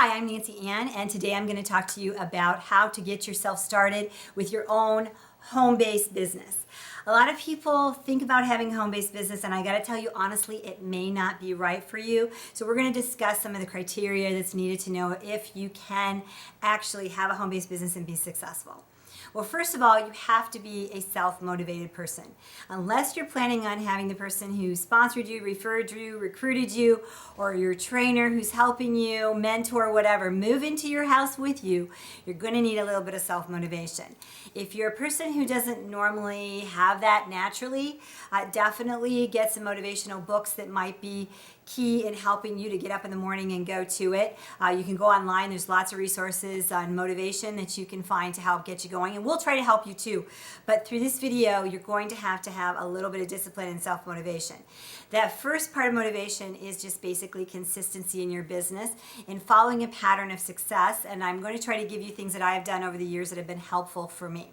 Hi, I'm Nancy Ann, and today I'm going to talk to you about how to get yourself started with your own home-based business. A lot of people think about having a home-based business, and I got to tell you honestly, it may not be right for you. So we're going to discuss some of the criteria that's needed to know if you can actually have a home-based business and be successful. Well, first of all, you have to be a self-motivated person. Unless you're planning on having the person who sponsored you, referred you, recruited you, or your trainer who's helping you, mentor, whatever, move into your house with you, you're going to need a little bit of self-motivation. If you're a person who doesn't normally have that naturally, definitely get some motivational books that might be key in helping you to get up in the morning and go to it. You can go online. There's lots of resources on motivation that you can find to help get you going, and we'll try to help you too. But through this video, you're going to have a little bit of discipline and self-motivation. That first part of motivation is just basically consistency in your business and following a pattern of success, and I'm going to try to give you things that I have done over the years that have been helpful for me.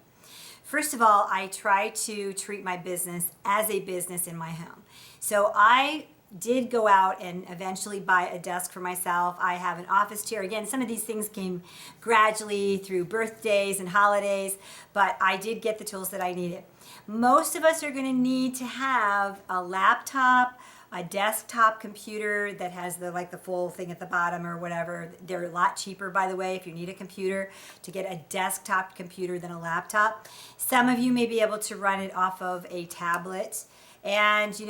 First of all, I try to treat my business as a business in my home. So I did go out and eventually buy a desk for myself. I have an office chair. Again, some of these things came gradually through birthdays and holidays, but I did get the tools that I needed. Most of us are going to need to have a laptop, a desktop computer that has the full thing at the bottom or whatever. They're a lot cheaper, by the way, if you need a computer, to get a desktop computer than a laptop. Some of you may be able to run it off of a tablet. And if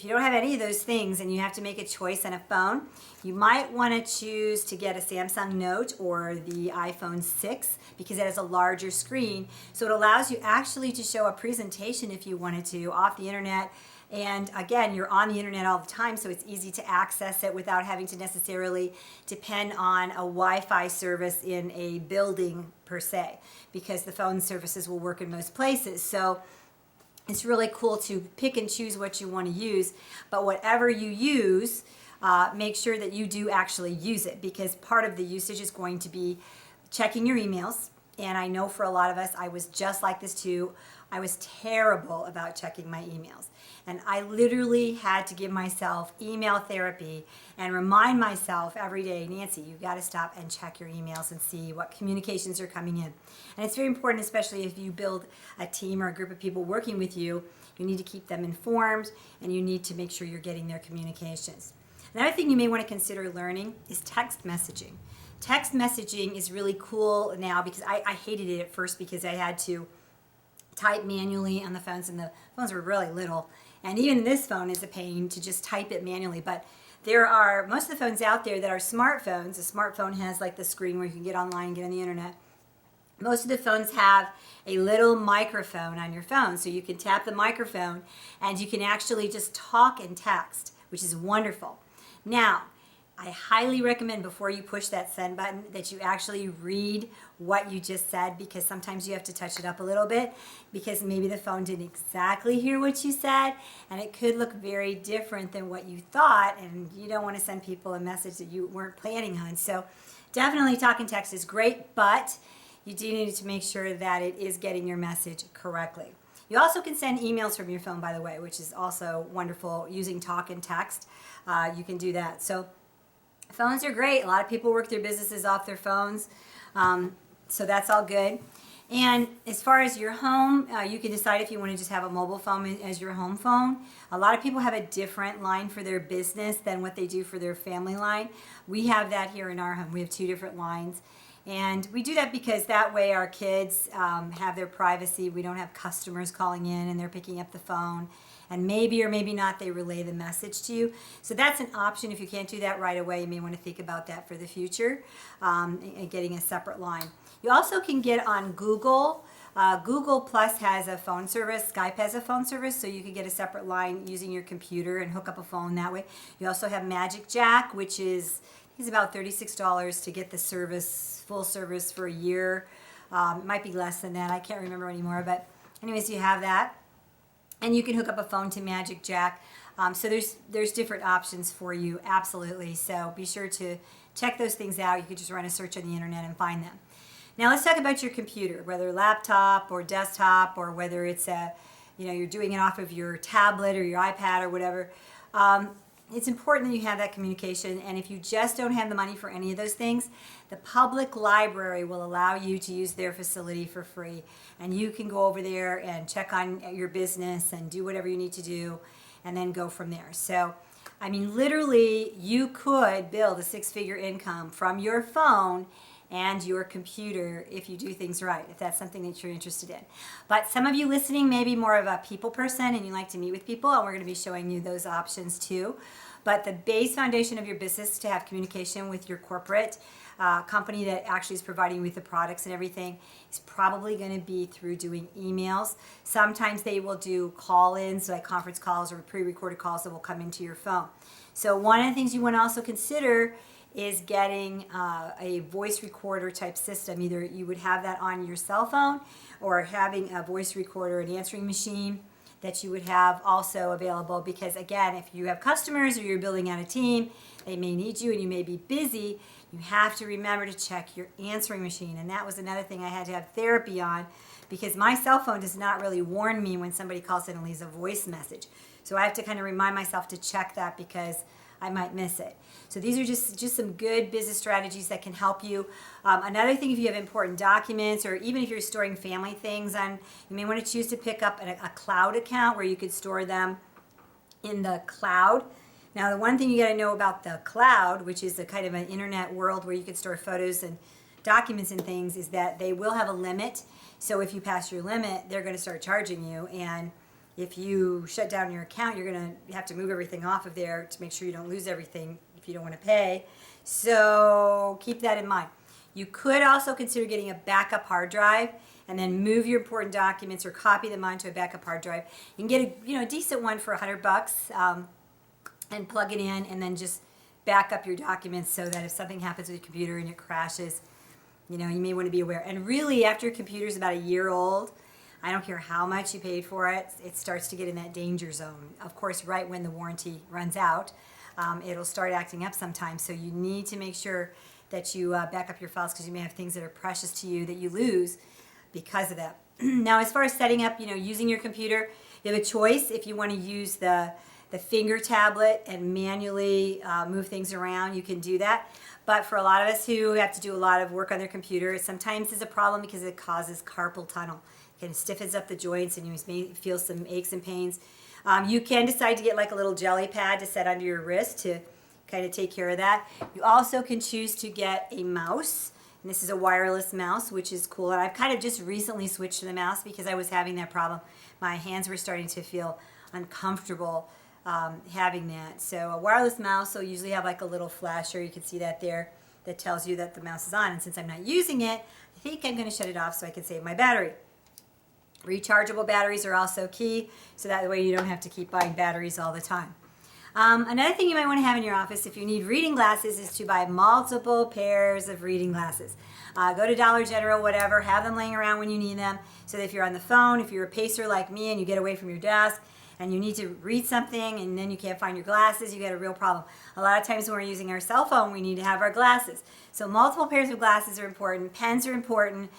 you don't have any of those things and you have to make a choice on a phone, you might want to choose to get a Samsung Note or the iPhone 6 because it has a larger screen. So it allows you actually to show a presentation if you wanted to off the internet. And again, you're on the internet all the time, so it's easy to access it without having to necessarily depend on a Wi-Fi service in a building per se, because the phone services will work in most places. So it's really cool to pick and choose what you want to use, but whatever you use, make sure that you do actually use it, because part of the usage is going to be checking your emails. And I know for a lot of us, I was just like this too. I was terrible about checking my emails. And I literally had to give myself email therapy and remind myself every day, Nancy, you've got to stop and check your emails and see what communications are coming in. And it's very important, especially if you build a team or a group of people working with you, you need to keep them informed and you need to make sure you're getting their communications. Another thing you may want to consider learning is text messaging. Text messaging is really cool now because I hated it at first because I had to type manually on the phones, and the phones were really little. And even this phone is a pain to just type it manually. But there are most of the phones out there that are smartphones. A smartphone has like the screen where you can get online and get on the internet. Most of the phones have a little microphone on your phone, so you can tap the microphone and you can actually just talk and text, which is wonderful. Now, I highly recommend before you push that send button that you actually read what you just said, because sometimes you have to touch it up a little bit because maybe the phone didn't exactly hear what you said and it could look very different than what you thought, and you don't want to send people a message that you weren't planning on. So definitely talk and text is great, but you do need to make sure that it is getting your message correctly. You also can send emails from your phone, by the way, which is also wonderful using talk and text. You can do that. So phones are great. A lot of people work their businesses off their phones, so that's all good. And as far as your home, you can decide if you want to just have a mobile phone as your home phone. A lot of people have a different line for their business than what they do for their family line. We have that here in our home. We have 2 different lines. And we do that because that way our kids have their privacy. We don't have customers calling in and they're picking up the phone. And maybe or maybe not they relay the message to you. So that's an option. If you can't do that right away, you may want to think about that for the future, and getting a separate line. You also can get on Google. Google Plus has a phone service. Skype has a phone service, so you can get a separate line using your computer and hook up a phone that way. You also have Magic Jack, which is about $36 to get the service, full service for a year. It might be less than that. I can't remember anymore. But anyways, you have that. And you can hook up a phone to Magic Jack. So there's different options for you, absolutely. So be sure to check those things out. You can just run a search on the internet and find them. Now let's talk about your computer, whether laptop or desktop, or whether it's you're doing it off of your tablet or your iPad or whatever. it's important that you have that communication. And if you just don't have the money for any of those things, the public library will allow you to use their facility for free. And you can go over there and check on your business and do whatever you need to do and then go from there. So, I mean, literally, you could build a six-figure income from your phone and your computer if you do things right, if that's something that you're interested in. But some of you listening may be more of a people person and you like to meet with people, and we're going to be showing you those options too. But the base foundation of your business to have communication with your corporate company that actually is providing you with the products and everything is probably going to be through doing emails. Sometimes they will do call-ins, like conference calls or pre-recorded calls that will come into your phone. So one of the things you want to also consider is getting a voice recorder type system. Either you would have that on your cell phone or having a voice recorder, an answering machine that you would have also available, because again, if you have customers or you're building out a team, they may need you and you may be busy, you have to remember to check your answering machine. And that was another thing I had to have therapy on, because my cell phone does not really warn me when somebody calls in and leaves a voice message. So I have to kind of remind myself to check that because I might miss it. So these are just some good business strategies that can help you. Another thing, if you have important documents or even if you're storing family things on, you may want to choose to pick up a cloud account where you could store them in the cloud. Now, the one thing you got to know about the cloud, which is a kind of an internet world where you could store photos and documents and things, is that they will have a limit. So if you pass your limit, they're going to start charging you. And if you shut down your account, you're going to have to move everything off of there to make sure you don't lose everything if you don't want to pay. So keep that in mind. You could also consider getting a backup hard drive and then move your important documents or copy them onto a backup hard drive. You can get a decent one for $100 and plug it in and then just back up your documents so that if something happens with your computer and it crashes, you may want to be aware. And really, after your computer is about a year old, I don't care how much you paid for it, it starts to get in that danger zone. Of course, right when the warranty runs out, it'll start acting up sometimes. So you need to make sure that you back up your files, because you may have things that are precious to you that you lose because of that. Now, as far as setting up, using your computer, you have a choice. If you want to use the finger tablet and manually move things around, you can do that. But for a lot of us who have to do a lot of work on their computer, it sometimes is a problem because it causes carpal tunnel. It kind of stiffens up the joints and you may feel some aches and pains. You can decide to get like a little jelly pad to set under your wrist to kind of take care of that. You also can choose to get a mouse. And this is a wireless mouse, which is cool. And I've kind of just recently switched to the mouse because I was having that problem. My hands were starting to feel uncomfortable having that. So a wireless mouse will usually have like a little flasher, you can see that there, that tells you that the mouse is on. And since I'm not using it, I think I'm going to shut it off so I can save my battery. Rechargeable batteries are also key, so that way you don't have to keep buying batteries all the time. Another thing you might want to have in your office if you need reading glasses is to buy multiple pairs of reading glasses. Go to Dollar General, whatever, have them laying around when you need them, so that if you're on the phone, if you're a pacer like me and you get away from your desk, and you need to read something and then you can't find your glasses, you get a real problem. A lot of times when we're using our cell phone, we need to have our glasses. So multiple pairs of glasses are important, pens are important.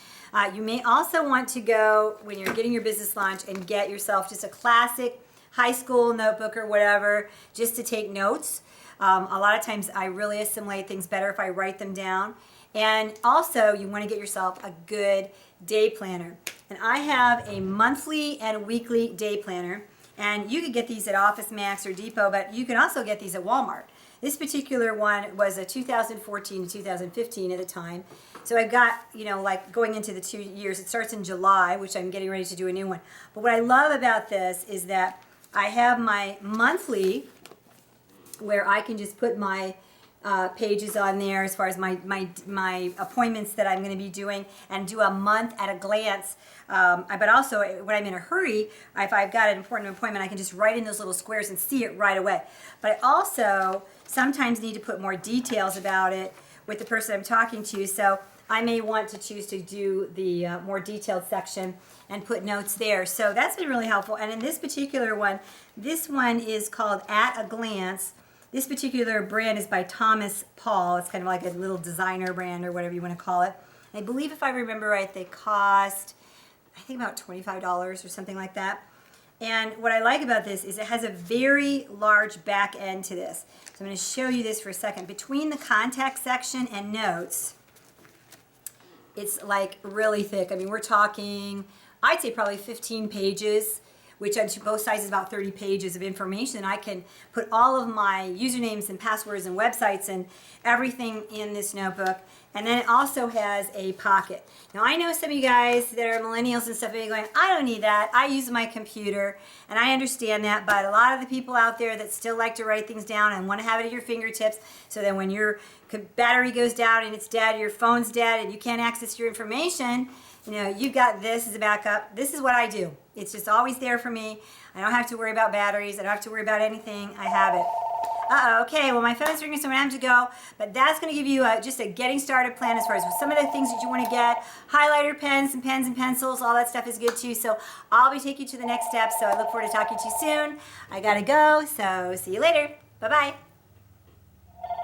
You may also want to go, when you're getting your business launch, and get yourself just a classic high school notebook or whatever, just to take notes. A lot of times I really assimilate things better if I write them down. And also you want to get yourself a good day planner. And I have a monthly and weekly day planner. And you could get these at Office Max or Depot, but you can also get these at Walmart. This particular one was a 2014 to 2015 at the time. So I've got, like going into the 2 years, it starts in July, which I'm getting ready to do a new one. But what I love about this is that I have my monthly, where I can just put my pages on there as far as my appointments that I'm going to be doing, and do a month at a glance. But also when I'm in a hurry, if I've got an important appointment, I can just write in those little squares and see it right away. But I also sometimes need to put more details about it with the person I'm talking to, so I may want to choose to do the more detailed section and put notes there. So that's been really helpful. And in this particular one, this one is called At a Glance. This particular brand is by Thomas Paul. It's kind of like a little designer brand or whatever you want to call it. I believe if I remember right, they cost, I think, about $25 or something like that. And what I like about this is it has a very large back end to this. So I'm going to show you this for a second. Between the contact section and notes, it's like really thick. I mean, we're talking, I'd say probably 15 pages, which on both sides is about 30 pages of information. I can put all of my usernames and passwords and websites and everything in this notebook. And then it also has a pocket. Now I know some of you guys that are millennials and stuff are going, I don't need that. I use my computer, and I understand that, but a lot of the people out there that still like to write things down and want to have it at your fingertips, so that when your battery goes down and it's dead, your phone's dead, and you can't access your information, you know, you've got this as a backup. This is what I do. It's just always there for me. I don't have to worry about batteries. I don't have to worry about anything. I have it. Uh-oh, okay, well my phone's ringing, so I'm going to have to go. But that's going to give you just a getting started plan as far as some of the things that you want to get. Highlighter pens and pencils, all that stuff is good too. So I'll be taking you to the next step. So I look forward to talking to you soon. I got to go, so see you later. Bye-bye.